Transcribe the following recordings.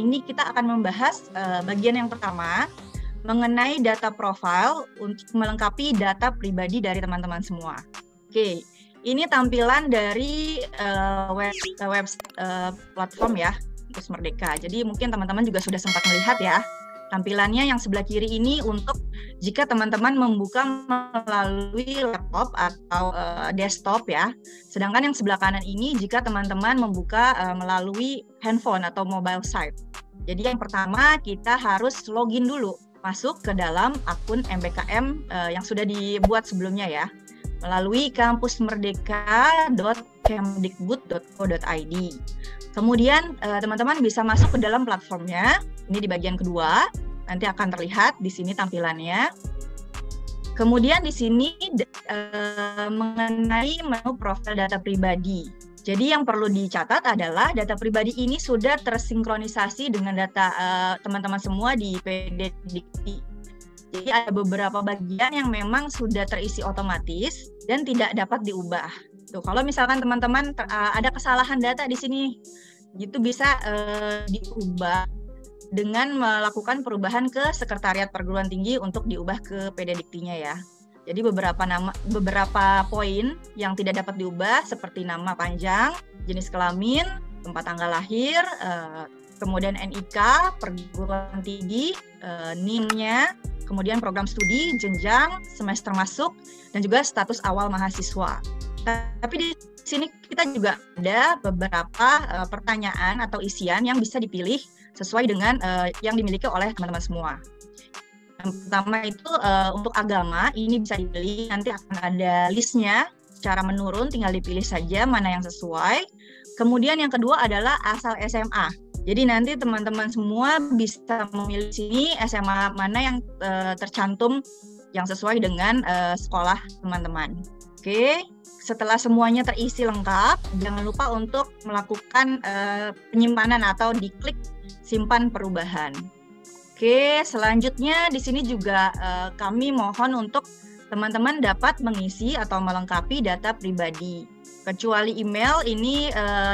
ini kita akan membahas bagian yang pertama mengenai data profile untuk melengkapi data pribadi dari teman-teman semua. Oke, ini tampilan dari web platform ya, Kampus Merdeka. Jadi mungkin teman-teman juga sudah sempat melihat ya tampilannya yang sebelah kiri ini untuk jika teman-teman membuka melalui laptop atau desktop ya. Sedangkan yang sebelah kanan ini jika teman-teman membuka melalui handphone atau mobile site. Jadi yang pertama kita harus login dulu, masuk ke dalam akun MBKM yang sudah dibuat sebelumnya ya, melalui kampusmerdeka.kemdikbud.co.id. Kemudian teman-teman bisa masuk ke dalam platformnya. Ini di bagian kedua, nanti akan terlihat di sini tampilannya. Kemudian di sini mengenai menu profil data pribadi. Jadi yang perlu dicatat adalah data pribadi ini sudah tersinkronisasi dengan data teman-teman semua di PD Dikti. Jadi ada beberapa bagian yang memang sudah terisi otomatis dan tidak dapat diubah. Tuh, kalau misalkan teman-teman ada kesalahan data di sini, itu bisa diubah dengan melakukan perubahan ke Sekretariat Perguruan Tinggi untuk diubah ke PD Diktinya ya. Jadi beberapa poin yang tidak dapat diubah seperti nama panjang, jenis kelamin, tempat tanggal lahir, kemudian NIK, perguruan tinggi, NIM-nya, kemudian program studi, jenjang, semester masuk, dan juga status awal mahasiswa. Tapi di sini kita juga ada beberapa pertanyaan atau isian yang bisa dipilih sesuai dengan yang dimiliki oleh teman-teman semua. Yang pertama itu untuk agama, ini bisa dipilih, nanti akan ada listnya secara menurun, tinggal dipilih saja mana yang sesuai. Kemudian yang kedua adalah asal SMA. Jadi nanti teman-teman semua bisa memilih sini SMA mana yang tercantum yang sesuai dengan sekolah teman-teman. Oke, setelah semuanya terisi lengkap, jangan lupa untuk melakukan penyimpanan atau diklik simpan perubahan. Oke, selanjutnya di sini juga kami mohon untuk teman-teman dapat mengisi atau melengkapi data pribadi. Kecuali email, ini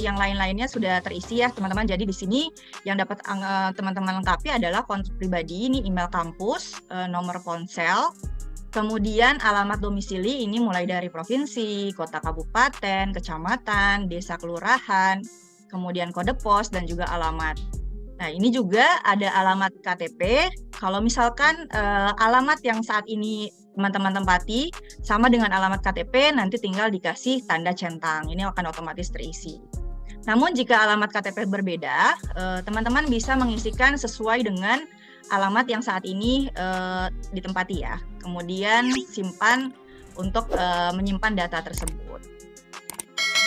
yang lain-lainnya sudah terisi ya teman-teman. Jadi di sini yang dapat teman-teman lengkapi adalah kontak pribadi, ini email kampus, nomor ponsel, kemudian alamat domisili, ini mulai dari provinsi, kota kabupaten, kecamatan, desa kelurahan, kemudian kode pos dan juga alamat. Nah, ini juga ada alamat KTP. Kalau misalkan alamat yang saat ini teman-teman tempati sama dengan alamat KTP, nanti tinggal dikasih tanda centang. Ini akan otomatis terisi. Namun jika alamat KTP berbeda, teman-teman bisa mengisikan sesuai dengan alamat yang saat ini ditempati ya. Kemudian simpan untuk menyimpan data tersebut.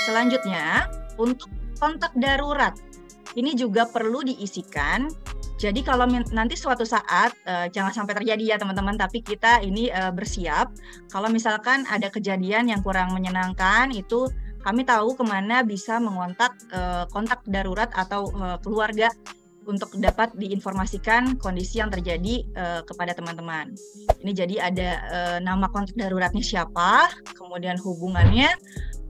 Selanjutnya, untuk kontak darurat. Ini juga perlu diisikan. Jadi kalau nanti suatu saat, jangan sampai terjadi ya teman-teman, tapi kita ini bersiap. Kalau misalkan ada kejadian yang kurang menyenangkan, itu kami tahu kemana bisa mengontak kontak darurat atau keluarga untuk dapat diinformasikan kondisi yang terjadi kepada teman-teman. Ini jadi ada nama kontak daruratnya siapa, kemudian hubungannya,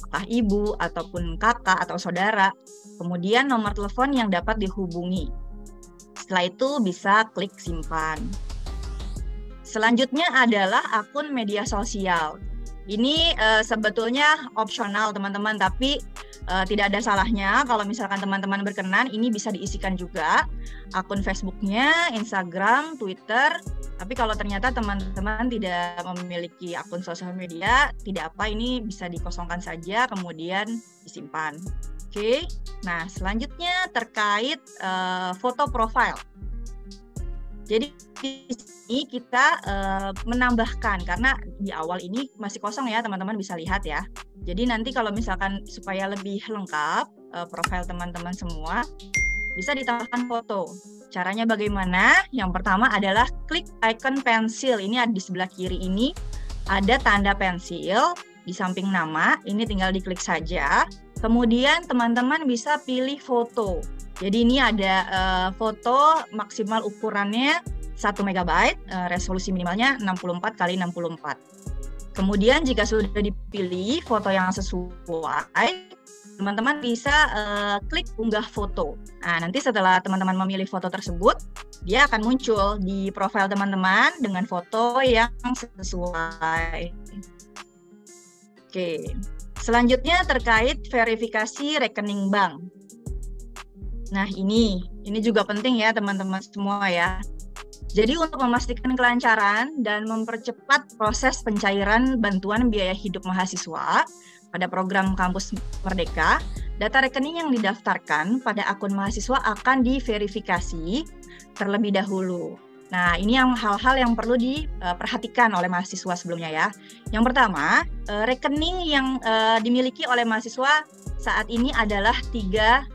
apakah ibu ataupun kakak atau saudara, kemudian nomor telepon yang dapat dihubungi. Setelah itu bisa klik simpan. Selanjutnya adalah akun media sosial. Ini sebetulnya opsional teman-teman, tapi tidak ada salahnya kalau misalkan teman-teman berkenan, ini bisa diisikan juga akun Facebooknya, Instagram, Twitter. Tapi kalau ternyata teman-teman tidak memiliki akun sosial media, tidak apa, ini bisa dikosongkan saja kemudian disimpan. Oke, nah selanjutnya terkait foto profile. Jadi di sini kita menambahkan, karena di awal ini masih kosong ya teman-teman bisa lihat ya. Jadi nanti kalau misalkan supaya lebih lengkap profil teman-teman semua, bisa ditambahkan foto. Caranya bagaimana? Yang pertama adalah klik icon pensil. Ini ada di sebelah kiri ini, ada tanda pensil di samping nama. Ini tinggal diklik saja. Kemudian teman-teman bisa pilih foto. Jadi ini ada foto maksimal ukurannya 1 MB, resolusi minimalnya 64 x 64. Kemudian jika sudah dipilih foto yang sesuai, teman-teman bisa klik unggah foto. Nah, nanti setelah teman-teman memilih foto tersebut, dia akan muncul di profil teman-teman dengan foto yang sesuai. Oke, selanjutnya terkait verifikasi rekening bank. Nah, ini juga penting ya teman-teman semua ya. Jadi untuk memastikan kelancaran dan mempercepat proses pencairan bantuan biaya hidup mahasiswa pada program Kampus Merdeka, data rekening yang didaftarkan pada akun mahasiswa akan diverifikasi terlebih dahulu. Nah, ini hal-hal yang perlu diperhatikan oleh mahasiswa sebelumnya ya. Yang pertama, rekening yang dimiliki oleh mahasiswa saat ini adalah 3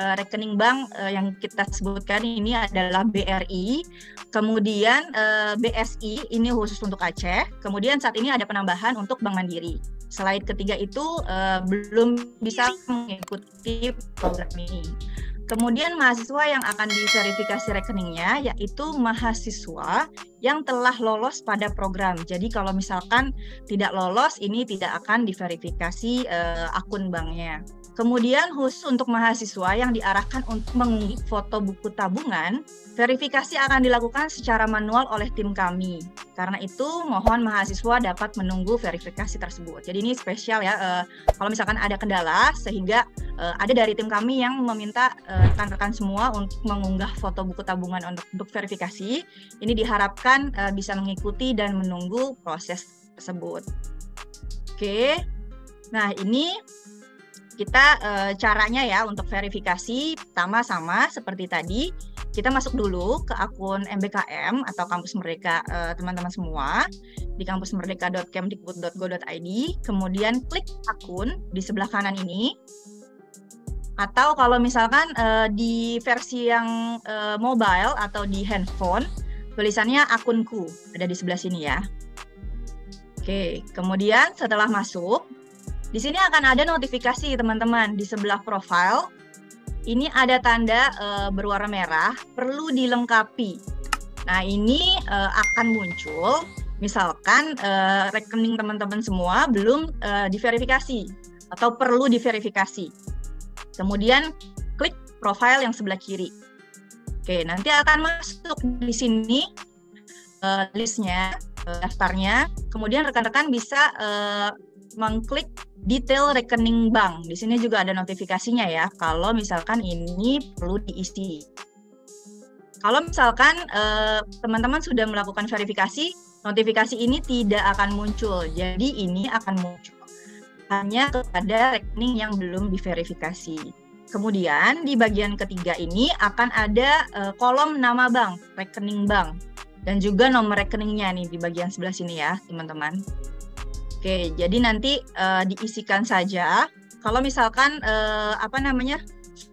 rekening bank yang kita sebutkan ini adalah BRI, kemudian BSI, ini khusus untuk Aceh, kemudian saat ini ada penambahan untuk Bank Mandiri. Selain ketiga itu belum bisa mengikuti program ini. Kemudian mahasiswa yang akan diverifikasi rekeningnya yaitu mahasiswa yang telah lolos pada program. Jadi kalau misalkan tidak lolos, ini tidak akan diverifikasi akun banknya. Kemudian khusus untuk mahasiswa yang diarahkan untuk mengunggah foto buku tabungan, verifikasi akan dilakukan secara manual oleh tim kami. Karena itu mohon mahasiswa dapat menunggu verifikasi tersebut. Jadi ini spesial ya, kalau misalkan ada kendala sehingga ada dari tim kami yang meminta rekan-rekan semua untuk mengunggah foto buku tabungan untuk verifikasi. Ini diharapkan bisa mengikuti dan menunggu proses tersebut. Oke, nah ini kita caranya ya untuk verifikasi. Pertama sama seperti tadi, kita masuk dulu ke akun MBKM atau Kampus Merdeka teman-teman semua di kampusmerdeka.kemdikbud.go.id, kemudian klik akun di sebelah kanan ini. Atau kalau misalkan di versi yang mobile atau di handphone, tulisannya akunku, ada di sebelah sini ya. Oke, kemudian setelah masuk, di sini akan ada notifikasi teman-teman di sebelah profile. Ini ada tanda berwarna merah, perlu dilengkapi. Nah ini akan muncul, misalkan rekening teman-teman semua belum diverifikasi atau perlu diverifikasi. Kemudian klik profile yang sebelah kiri. Oke, nanti akan masuk di sini listnya, daftarnya. Kemudian rekan-rekan bisa mengklik detail rekening bank. Di sini juga ada notifikasinya ya, kalau misalkan ini perlu diisi. Kalau misalkan teman-teman sudah melakukan verifikasi, notifikasi ini tidak akan muncul. Jadi ini akan muncul hanya kepada rekening yang belum diverifikasi. Kemudian di bagian ketiga ini akan ada kolom nama bank, rekening bank, dan juga nomor rekeningnya nih di bagian sebelah sini ya, teman-teman. Oke, jadi nanti diisikan saja. Kalau misalkan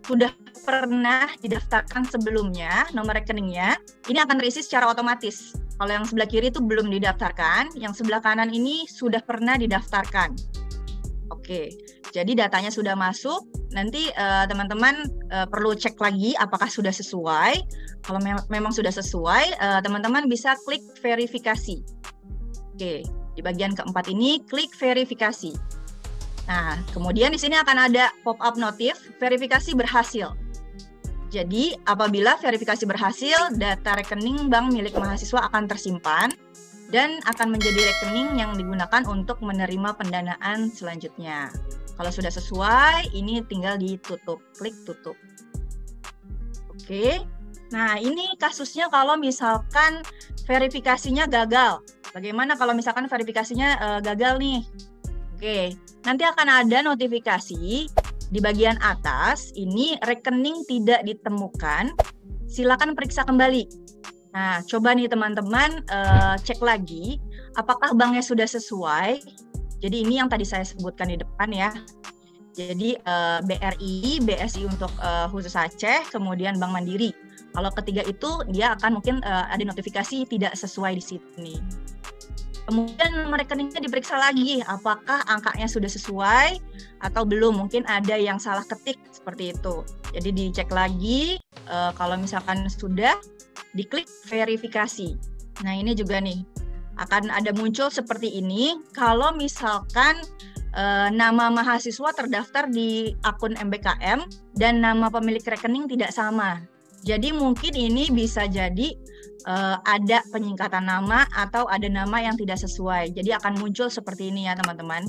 sudah pernah didaftarkan sebelumnya nomor rekeningnya, ini akan terisi secara otomatis. Kalau yang sebelah kiri itu belum didaftarkan, yang sebelah kanan ini sudah pernah didaftarkan. Oke, jadi datanya sudah masuk. Nanti teman-teman perlu cek lagi apakah sudah sesuai. Kalau memang sudah sesuai, teman-teman bisa klik verifikasi. Oke. Di bagian keempat ini, klik verifikasi. Nah, kemudian di sini akan ada pop-up notif, verifikasi berhasil. Jadi, apabila verifikasi berhasil, data rekening bank milik mahasiswa akan tersimpan dan akan menjadi rekening yang digunakan untuk menerima pendanaan selanjutnya. Kalau sudah sesuai, ini tinggal ditutup, klik tutup. Oke. Nah, ini kasusnya kalau misalkan verifikasinya gagal. Bagaimana kalau misalkan verifikasinya gagal nih? Oke, nanti akan ada notifikasi di bagian atas, ini rekening tidak ditemukan, silakan periksa kembali. Nah, coba nih teman-teman cek lagi, apakah banknya sudah sesuai. Jadi ini yang tadi saya sebutkan di depan ya. Jadi BRI, BSI untuk khusus Aceh, kemudian Bank Mandiri. Kalau ketiga itu dia akan mungkin ada notifikasi tidak sesuai di sini. Kemudian nomor rekeningnya diperiksa lagi, apakah angkanya sudah sesuai atau belum. Mungkin ada yang salah ketik seperti itu. Jadi dicek lagi, kalau misalkan sudah, diklik verifikasi. Nah ini juga nih, akan ada muncul seperti ini. Kalau misalkan nama mahasiswa terdaftar di akun MBKM dan nama pemilik rekening tidak sama. Jadi mungkin ini bisa jadi ada penyingkatan nama atau ada nama yang tidak sesuai. Jadi akan muncul seperti ini ya teman-teman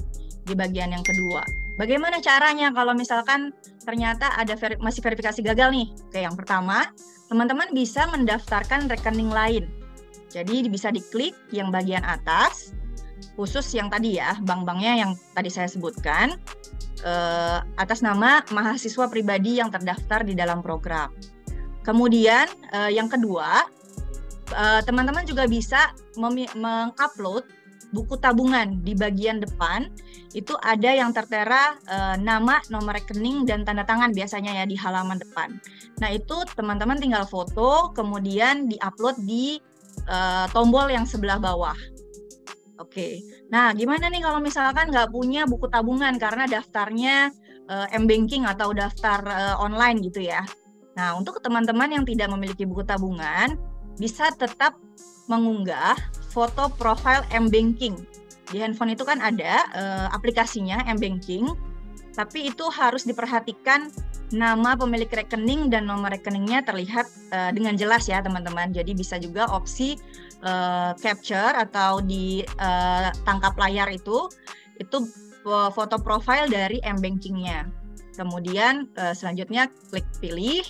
di bagian yang kedua. Bagaimana caranya kalau misalkan ternyata ada masih verifikasi gagal nih? Oke, yang pertama, teman-teman bisa mendaftarkan rekening lain. Jadi bisa diklik yang bagian atas, khusus yang tadi ya, bank-banknya yang tadi saya sebutkan, atas nama mahasiswa pribadi yang terdaftar di dalam program. Kemudian yang kedua, teman-teman juga bisa mengupload buku tabungan. Di bagian depan itu ada yang tertera nama, nomor rekening, dan tanda tangan biasanya ya di halaman depan. Nah itu teman-teman tinggal foto, kemudian diupload di tombol yang sebelah bawah. Oke, nah gimana nih kalau misalkan nggak punya buku tabungan karena daftarnya M-Banking atau daftar online gitu ya. Nah untuk teman-teman yang tidak memiliki buku tabungan, bisa tetap mengunggah foto profil M-Banking. Di handphone itu kan ada aplikasinya M-Banking, tapi itu harus diperhatikan nama pemilik rekening dan nomor rekeningnya terlihat dengan jelas ya teman-teman. Jadi bisa juga opsi capture atau di tangkap layar itu foto profil dari M-Bankingnya. Kemudian selanjutnya klik pilih,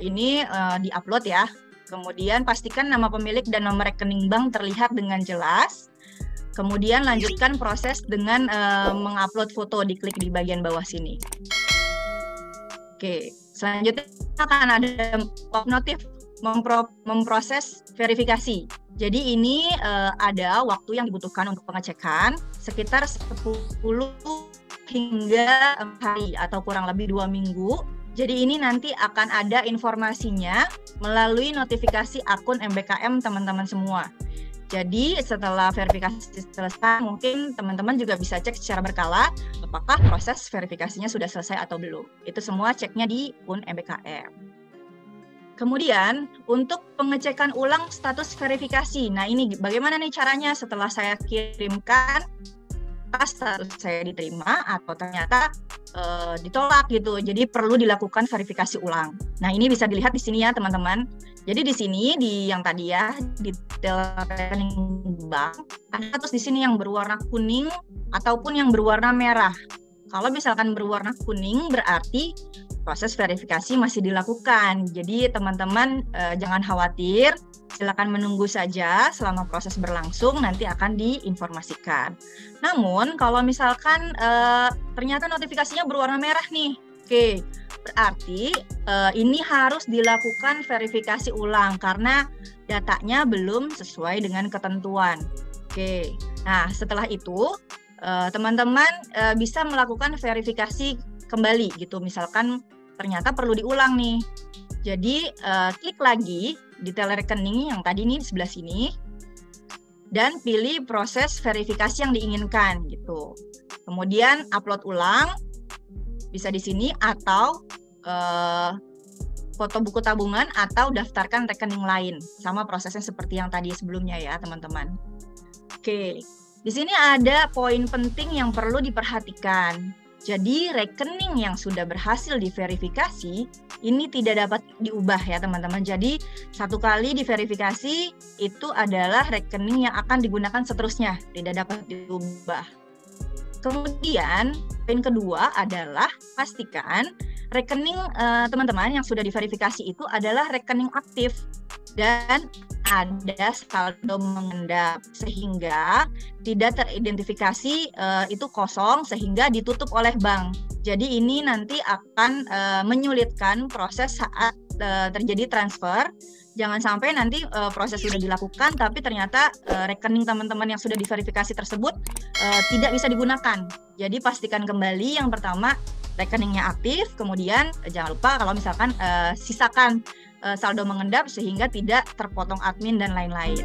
ini di-upload ya. Kemudian pastikan nama pemilik dan nomor rekening bank terlihat dengan jelas. Kemudian lanjutkan proses dengan mengupload foto, diklik di bagian bawah sini. Oke, selanjutnya akan ada notif memproses verifikasi. Jadi ini ada waktu yang dibutuhkan untuk pengecekan sekitar 10 hingga 4 hari atau kurang lebih 2 minggu. Jadi ini nanti akan ada informasinya melalui notifikasi akun MBKM teman-teman semua. Jadi setelah verifikasi selesai, mungkin teman-teman juga bisa cek secara berkala apakah proses verifikasinya sudah selesai atau belum. Itu semua ceknya di akun MBKM. Kemudian untuk pengecekan ulang status verifikasi. Nah ini bagaimana nih caranya setelah saya kirimkan status saya diterima atau ternyata ditolak gitu. Jadi perlu dilakukan verifikasi ulang. Nah, ini bisa dilihat di sini ya, teman-teman. Jadi di sini di yang tadi ya, detail rekening bank, ada status di sini yang berwarna kuning ataupun yang berwarna merah. Kalau misalkan berwarna kuning berarti proses verifikasi masih dilakukan. Jadi teman-teman jangan khawatir. Silakan menunggu saja selama proses berlangsung, nanti akan diinformasikan. Namun, kalau misalkan ternyata notifikasinya berwarna merah nih, oke, berarti ini harus dilakukan verifikasi ulang karena datanya belum sesuai dengan ketentuan. Oke, nah setelah itu teman-teman bisa melakukan verifikasi kembali gitu. Misalkan ternyata perlu diulang nih. Jadi klik lagi detail rekening yang tadi nih di sebelah sini dan pilih proses verifikasi yang diinginkan gitu. Kemudian upload ulang bisa di sini atau foto buku tabungan atau daftarkan rekening lain. Sama prosesnya seperti yang tadi sebelumnya ya teman-teman. Oke, di sini ada poin penting yang perlu diperhatikan. Jadi rekening yang sudah berhasil diverifikasi ini tidak dapat diubah ya teman-teman. Jadi satu kali diverifikasi itu adalah rekening yang akan digunakan seterusnya, tidak dapat diubah. Kemudian poin kedua adalah pastikan rekening teman-teman yang sudah diverifikasi itu adalah rekening aktif dan ada saldo mengendap sehingga tidak teridentifikasi itu kosong sehingga ditutup oleh bank. Jadi ini nanti akan menyulitkan proses saat terjadi transfer. Jangan sampai nanti proses sudah dilakukan tapi ternyata rekening teman-teman yang sudah diverifikasi tersebut tidak bisa digunakan. Jadi pastikan kembali yang pertama rekeningnya aktif, kemudian jangan lupa kalau misalkan sisakan saldo mengendap sehingga tidak terpotong admin dan lain-lain.